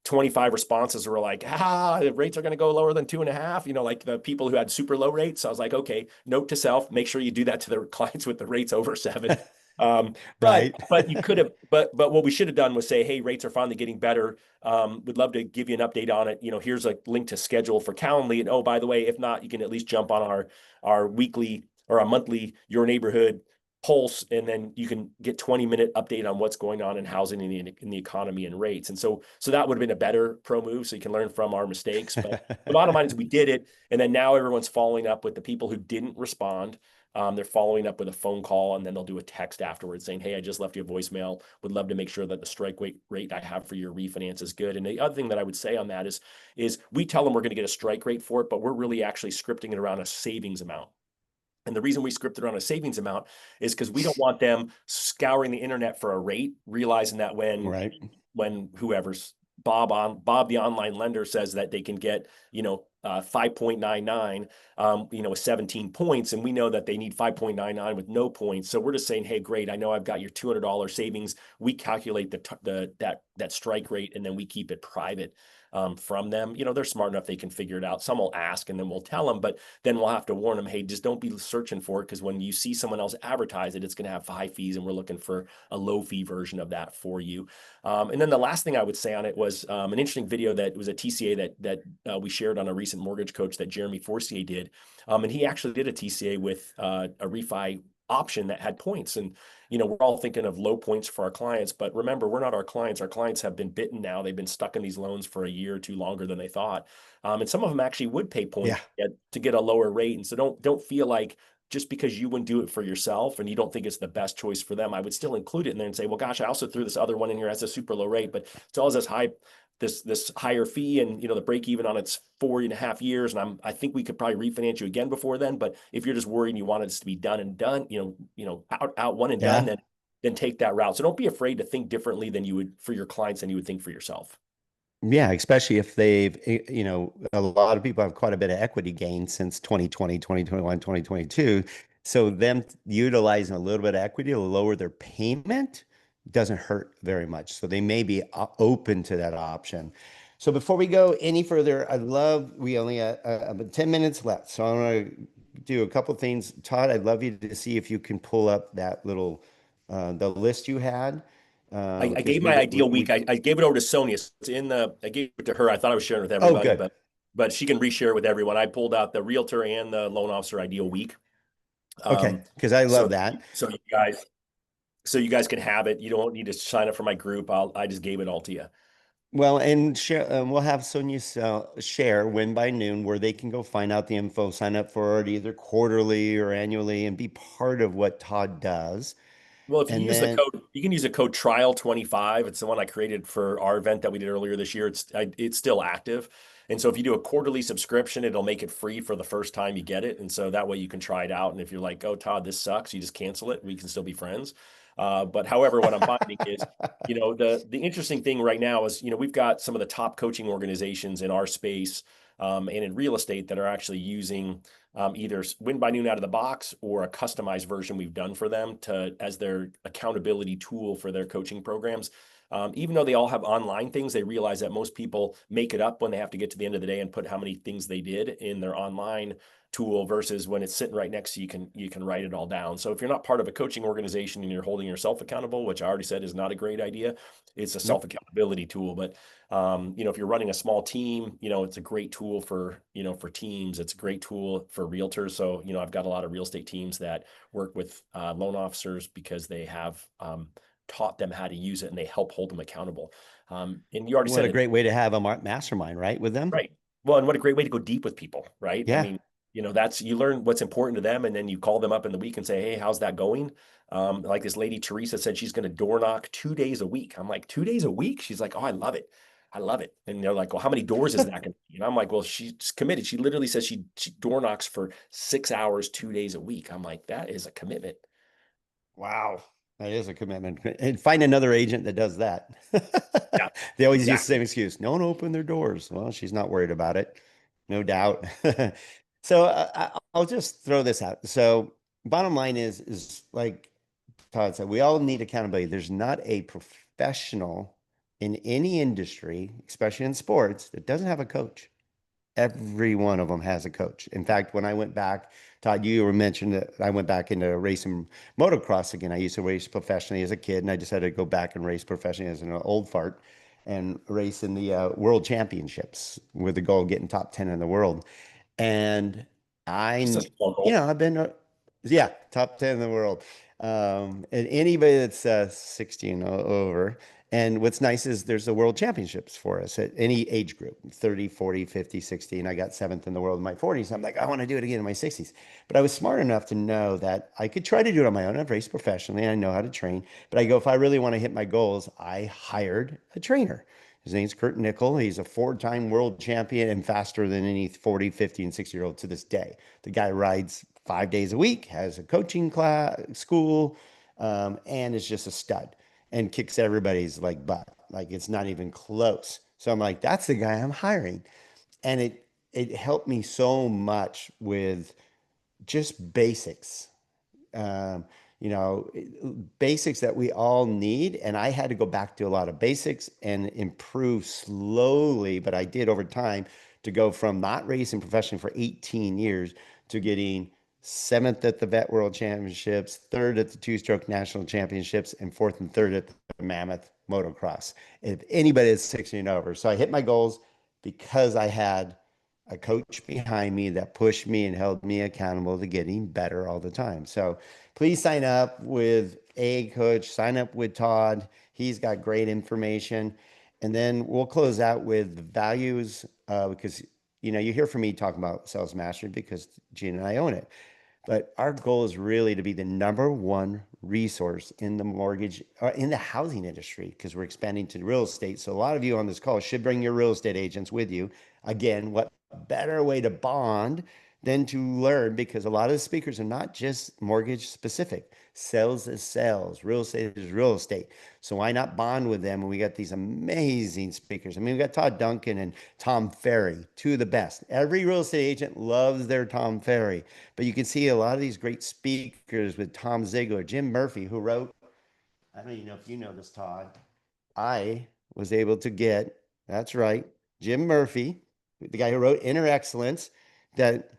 25 responses were like, the rates are going to go lower than 2.5, like the people who had super low rates. So I was like, okay, note to self, make sure you do that to the clients with the rates over 7. But Right. but you could have, but what we should have done was say, hey, rates are finally getting better. Would love to give you an update on it. Here's a link to schedule for Calendly. And oh, by the way, if not, you can at least jump on our weekly or our monthly Your Neighborhood pulse, and then you can get 20-minute update on what's going on in housing in the economy and rates. And so that would have been a better pro move. So you can learn from our mistakes. But the bottom line is we did it, and then now everyone's following up with the people who didn't respond. They're following up with a phone call, and then they'll do a text afterwards saying, hey, I just left you a voicemail. Would love to make sure that the strike rate I have for your refinance is good. And the other thing that I would say on that is we tell them we're going to get a strike rate for it, but we're really actually scripting it around a savings amount. And the reason we scripted on a savings amount is because we don't want them scouring the internet for a rate, realizing that when Right. whoever's Bob the online lender says that they can get 5.99 with 17 points, and we know that they need 5.99 with no points. So we're just saying, hey, great, I know I've got your $200 savings. We calculate that strike rate, and then we keep it private from them. They're smart enough, they can figure it out. Some will ask, and then we'll tell them, but then we'll have to warn them, hey, just don't be searching for it, because when you see someone else advertise it, it's going to have high fees, and we're looking for a low fee version of that for you. And then the last thing I would say on it was an interesting video that was a TCA that we shared on a recent mortgage coach that Jeremy Forcier did. And he actually did a TCA with a refi option that had points. And, we're all thinking of low points for our clients, but remember, we're not our clients. Our clients have been bitten now. They've been stuck in these loans for a year or two longer than they thought. And some of them actually would pay Yeah. points to get a lower rate. And so don't feel like just because you wouldn't do it for yourself and you don't think it's the best choice for them, I would still include it in there and say, well, gosh, I also threw this other one in here as a super low rate, but it's always this higher fee, and the break even on it's 4.5 years, and I think we could probably refinance you again before then. But if you're just worried and you want it to be done and done, out one and done, Yeah. then take that route. So don't be afraid to think differently than you would for your clients than you would think for yourself. Yeah, especially if they've, a lot of people have quite a bit of equity gain since 2020, 2021, 2022. So them utilizing a little bit of equity to lower their payment doesn't hurt very much. So they may be open to that option. So before we go any further, we only have about 10 minutes left. So I want to do a couple things. Todd, I'd love you to see if you can pull up that little, the list you had. I Because gave my ideal week. I gave it over to Sonia. I gave it to her. I thought I was sharing it with oh, everybody, good. but she can reshare it with everyone. I pulled out the realtor and the loan officer ideal week. Okay, Um, because I so love that. so you guys can have it. You don't need to sign up for my group. I just gave it all to you. Well, and share, we'll have Sonia share Win by Noon where they can go find out the info, sign up for it either quarterly or annually, and be part of what Todd does. Well, if you And use the then, code, you can use the code trial25. It's the one I created for our event that we did earlier this year. It's still active. And so if you do a quarterly subscription, it'll make it free for the first time you get it. And so that way you can try it out. And if you're like, oh, Todd, this sucks, you just cancel it. We can still be friends. But however, what I'm finding is, the interesting thing right now is, we've got some of the top coaching organizations in our space and in real estate that are actually using either Win by Noon out of the box or a customized version we've done for them as their accountability tool for their coaching programs. Even though they all have online things, they realize that most people make it up when they have to get to the end of the day and put how many things they did in their online tool versus when it's sitting right next to you, you can write it all down. So if you're not part of a coaching organization and you're holding yourself accountable, which I already said is not a great idea, it's a self nope. accountability tool. But if you're running a small team, it's a great tool for teams. It's a great tool for realtors. So, I've got a lot of real estate teams that work with loan officers because they have taught them how to use it and they help hold them accountable. And you already What said a it, great way to have a mastermind, right? With them. right? Well, and what a great way to go deep with people, right? I Yeah. mean, that's you learn what's important to them, and then you call them up in the week and say, "Hey, how's that going?" Like this lady Teresa said, she's going to door knock 2 days a week. I'm like, 2 days a week? She's like, "Oh, I love it. I love it." And they're like, "Well, how many doors is that going to be?" And I'm like, "Well, she's committed. She literally says she door knocks for 6 hours, 2 days a week." I'm like, "That is a commitment." Wow. That is a commitment. And find another agent that does that. Yeah, They always use the exactly. same excuse. No one opened their doors. Well, she's not worried about it. No doubt. So I'll just throw this out. So bottom line is like Todd said, we all need accountability. There's not a professional in any industry, especially in sports, that doesn't have a coach. Every one of them has a coach. In fact, when I went back, Todd, you were mentioned that I went back into racing motocross again. I used to race professionally as a kid, and I decided to go back and race professionally as an old fart and race in the world championships with the goal of getting top 10 in the world. And Such a fun you goal. know, I've been, yeah, top 10 in the world. And anybody that's 16 over. And what's nice is there's the world championships for us at any age group, 30, 40, 50, 60. And I got seventh in the world in my 40s. I'm like, I want to do it again in my 60s. But I was smart enough to know that I could try to do it on my own. I've raced professionally. I know how to train. But I go, if I really want to hit my goals, I hired a trainer. His name's Kurt Nickel. He's a four-time world champion and faster than any 40, 50, and 60-year-old to this day. The guy rides 5 days a week, has a coaching class, school, and is just a stud and kicks everybody's like butt. Like it's not even close. So I'm like, that's the guy I'm hiring. And it helped me so much with just basics, um, basics that we all need. And I had to go back to a lot of basics and improve slowly, but I did over time to go from not racing professionally for 18 years to getting seventh at the Vet World Championships, third at the two-stroke national championships, and fourth and third at the Mammoth Motocross. If anybody is 16 and over. So I hit my goals because I had a coach behind me that pushed me and held me accountable to getting better all the time. So please sign up with a coach, sign up with Todd. He's got great information. And then we'll close out with values because you hear from me talking about sales mastery because Gene and I own it. But our goal is really to be the number one resource in the mortgage or in the housing industry because we're expanding to real estate. So a lot of you on this call should bring your real estate agents with you. Again, what better way to bond than to learn because a lot of the speakers are not just mortgage specific. Sales is sales, real estate is real estate. So why not bond with them? And we got these amazing speakers. I mean, we got Todd Duncan and Tom Ferry, two of the best. Every real estate agent loves their Tom Ferry. But you can see a lot of these great speakers with Tom Ziegler, Jim Murphy, who wrote, I don't even know if you know this, Todd. I was able to get, that's right, Jim Murphy, the guy who wrote Inner Excellence, that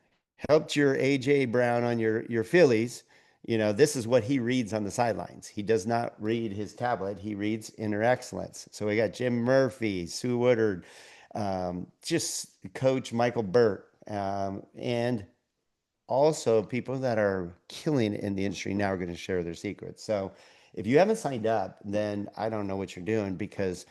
helped your AJ Brown on your Phillies. This is what he reads on the sidelines. He does not read his tablet. He reads Inner Excellence. So we got Jim Murphy, Sue Woodard, just Coach Michael Burt, and also people that are killing in the industry now are going to share their secrets. So if you haven't signed up, then I don't know what you're doing because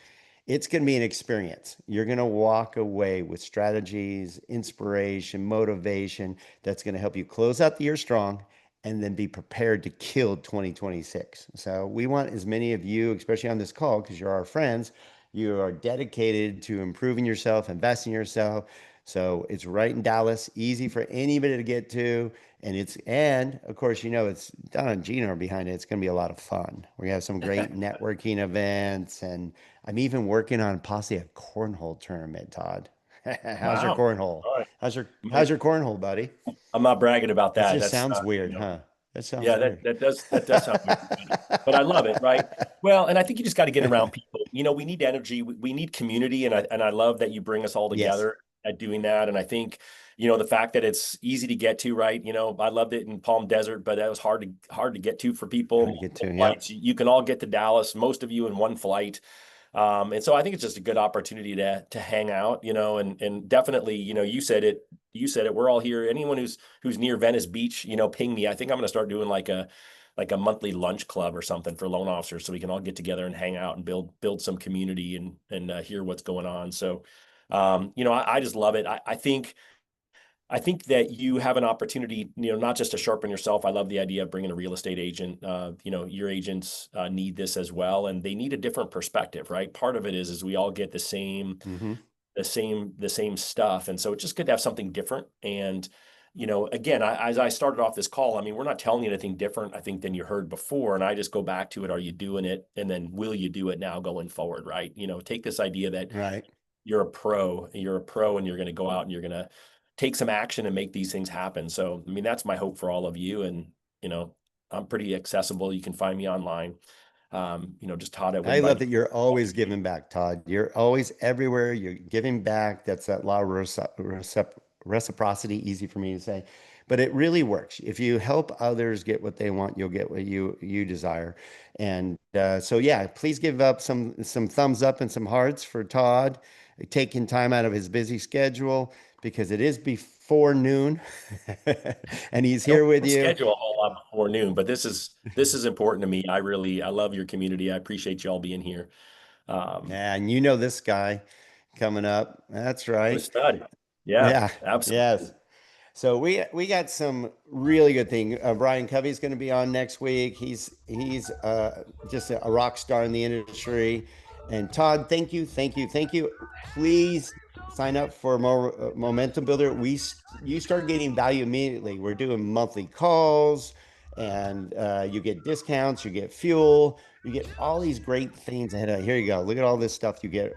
it's going to be an experience. You're going to walk away with strategies, inspiration, motivation that's going to help you close out the year strong and then be prepared to kill 2026. So we want as many of you, especially on this call, because you're our friends, you are dedicated to improving yourself, investing in yourself. So it's right in Dallas, easy for anybody to get to. And of course, it's Don and Gina are behind it. It's going to be a lot of fun. We're going to have some great networking events. And I'm even working on possibly a cornhole tournament, Todd. How's your Wow. cornhole? All right. How's your cornhole, buddy? I'm not bragging about It that. just That's sounds not, weird, huh? That sounds yeah, weird. that does sound weird, but I love it, right? Well, and I think you just got to get around people. We need energy, we need community, and I love that you bring us all Yes, together at doing that. And I think, the fact that it's easy to get to, right? I loved it in Palm Desert, but that was hard to get to for people. hard to get Multiple to. Yep. flights. You can all get to Dallas, most of you in one flight. And so I think it's just a good opportunity to hang out, and definitely, you said it. We're all here. Anyone who's near Venice Beach, ping me. I think I'm going to start doing like a monthly lunch club or something for loan officers, so we can all get together and hang out and build some community and hear what's going on. So, I just love it. I think that you have an opportunity, not just to sharpen yourself. I love the idea of bringing a real estate agent. Your agents need this as well, and they need a different perspective, right? Part of it is we all get the same, Hmm. the same, the same stuff, and so it's just good to have something different. And again, as I started off this call, I mean, we're not telling you anything different, I think, than you heard before. And I just go back to it: Are you doing it? And then, will you do it now going forward? Right? Take this idea that Right. you're a pro and you're going to go out and you're going to take some action and make these things happen. So, I mean, that's my hope for all of you. And, I'm pretty accessible. You can find me online. just Todd, I I wouldn't love mind. that you're always giving back, Todd. You're always everywhere. You're giving back. That's that law of reciprocity, easy for me to say, but it really works. If you help others get what they want, you'll get what you desire. And so, yeah, please give up some thumbs up and some hearts for Todd taking time out of his busy schedule because it is before noon, and he's I don't here with you. schedule a whole lot before noon, but this is important to me. I love your community. I appreciate y'all being here. Um, And you know this guy coming up. That's what a right. stud. Yeah, Yeah. absolutely. Yes. So we got some really good thing. Brian Covey's going to be on next week. He's just a rock star in the industry. And Todd, thank you, thank you, thank you. Please sign up for more Momentum Builder. You start getting value immediately. We're doing monthly calls, and you get discounts, you get fuel, you get all these great things ahead of. Here you go. Look at all this stuff you get